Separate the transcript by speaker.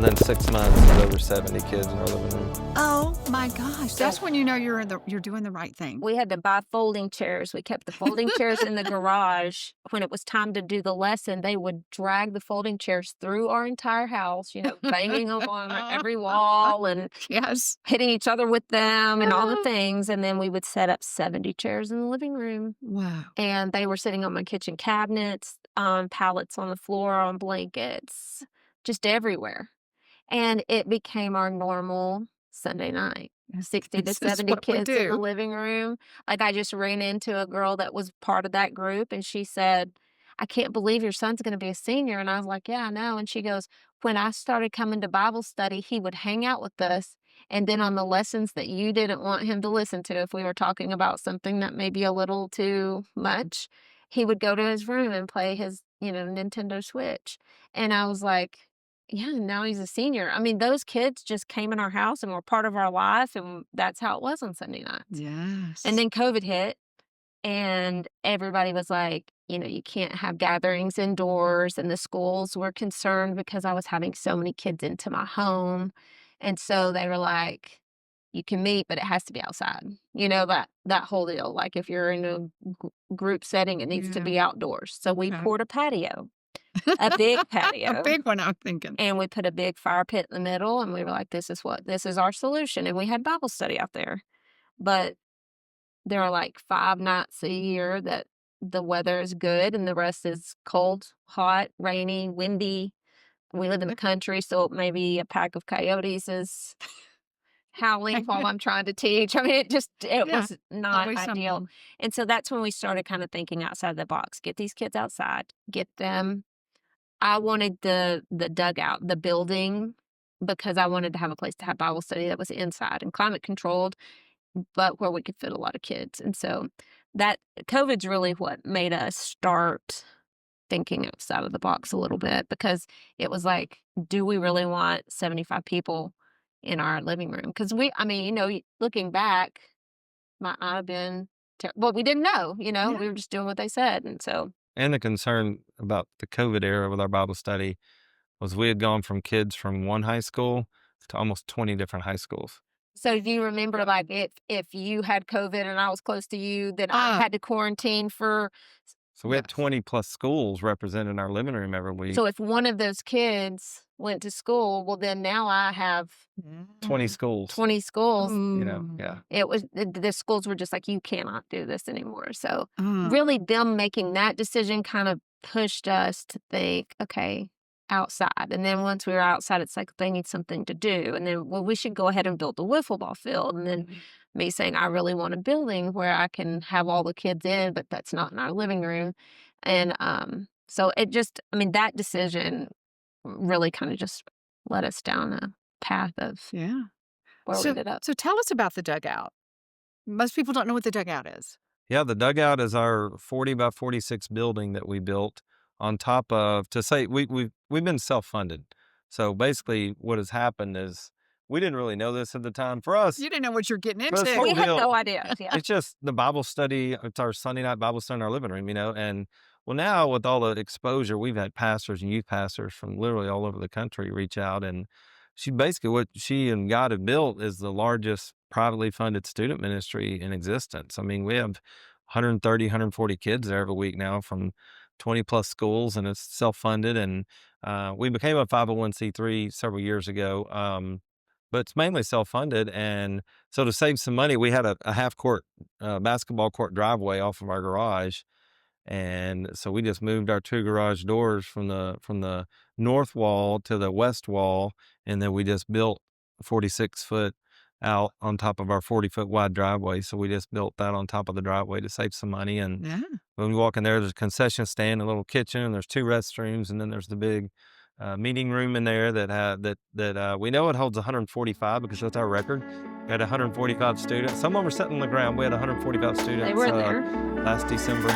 Speaker 1: then 6 months, there's over 70 kids in our living room.
Speaker 2: Oh my gosh. That's when you know you're doing the right thing.
Speaker 3: We had to buy folding chairs. We kept the folding chairs in the garage. When it was time to do the lesson, they would drag the folding chairs through our entire house, banging them on every wall and
Speaker 2: Yes.
Speaker 3: hitting each other with them and all the things. And then we would set up 70 chairs in the living room.
Speaker 2: Wow.
Speaker 3: And they were sitting on my kitchen cabinets, on pallets on the floor, on blankets, just everywhere. And it became our normal Sunday night. 60 to
Speaker 2: This is
Speaker 3: 70
Speaker 2: what we
Speaker 3: kids in the
Speaker 2: do.
Speaker 3: living room. Like, I just ran into a girl that was part of that group, and she said, "I can't believe your son's going to be a senior." And I was like, "Yeah, I know." And she goes, "When I started coming to Bible study, he would hang out with us. And then on the lessons that you didn't want him to listen to, if we were talking about something that may be a little too much, he would go to his room and play his, Nintendo Switch." And I was like, yeah, now he's a senior. I mean, those kids just came in our house and were part of our life, and that's how it was on Sunday nights.
Speaker 2: Yes.
Speaker 3: And then COVID hit, and everybody was like, you can't have gatherings indoors, and the schools were concerned because I was having so many kids into my home. And so they were like, you can meet, but it has to be outside. That whole deal. Like, if you're in a group setting, it needs to be outdoors. So we poured a patio. A big patio.
Speaker 2: A big one, I'm thinking.
Speaker 3: And we put a big fire pit in the middle, and we were like, this is our solution. And we had Bible study out there. But there are like 5 nights a year that the weather is good, and the rest is cold, hot, rainy, windy. We live in the country, so maybe a pack of coyotes is howling while I'm trying to teach. I mean, it was not
Speaker 2: Always
Speaker 3: ideal.
Speaker 2: something.
Speaker 3: And so that's when we started kind of thinking outside the box. Get these kids outside, get them. I wanted the dugout, the building, because I wanted to have a place to have Bible study that was inside and climate controlled, but where we could fit a lot of kids. And so that COVID's really what made us start thinking outside of the box a little bit, because it was like, do we really want 75 people in our living room? Because looking back, might not have been well, we didn't know, we were just doing what they said. And so.
Speaker 1: And the concern about the COVID era with our Bible study was we had gone from kids from one high school to almost 20 different high schools.
Speaker 3: So do you remember, like, if you had COVID and I was close to you, then I had to quarantine for.
Speaker 1: So we had 20 plus schools represented in our living room every week.
Speaker 3: So if one of those kids went to school, well, then now I have
Speaker 1: 20 schools.
Speaker 3: 20 schools.
Speaker 1: Yeah.
Speaker 3: It was the schools were just like, you cannot do this anymore. So really, them making that decision kind of pushed us to think, okay, outside. And then once we were outside, it's like they need something to do. And then, well, we should go ahead and build the wiffle ball field. And then me saying, I really want a building where I can have all the kids in, but that's not in our living room. And so it just, that decision really kind of just led us down a path of where we ended up.
Speaker 2: So tell us about the dugout. Most people don't know what the dugout is.
Speaker 1: Yeah, the dugout is our 40 by 46 building that we built on top of, we've been self-funded. So basically what has happened is, we didn't really know this at the time. For us,
Speaker 2: You didn't know what you're getting into.
Speaker 3: We had no idea. Yeah.
Speaker 1: it's just the Bible study. It's our Sunday night Bible study in our living room, and well, now with all the exposure, we've had pastors and youth pastors from literally all over the country reach out, and what she and God have built is the largest privately funded student ministry in existence. We have 130, 140 kids there every week now from 20 plus schools, and it's self-funded. And we became a 501c3 several years ago. But it's mainly self-funded. And so to save some money, we had a half-court basketball court driveway off of our garage. And so we just moved our 2 garage doors from the north wall to the west wall. And then we just built a 46-foot out on top of our 40-foot wide driveway. So we just built that on top of the driveway to save some money. And when we walk in there's a concession stand, a little kitchen, and there's 2 restrooms. And then there's the big meeting room in there that we know it holds 145 because that's our record. We had 145 students. Some of them were sitting on the ground. We had 145 students.
Speaker 3: They were there
Speaker 1: last December.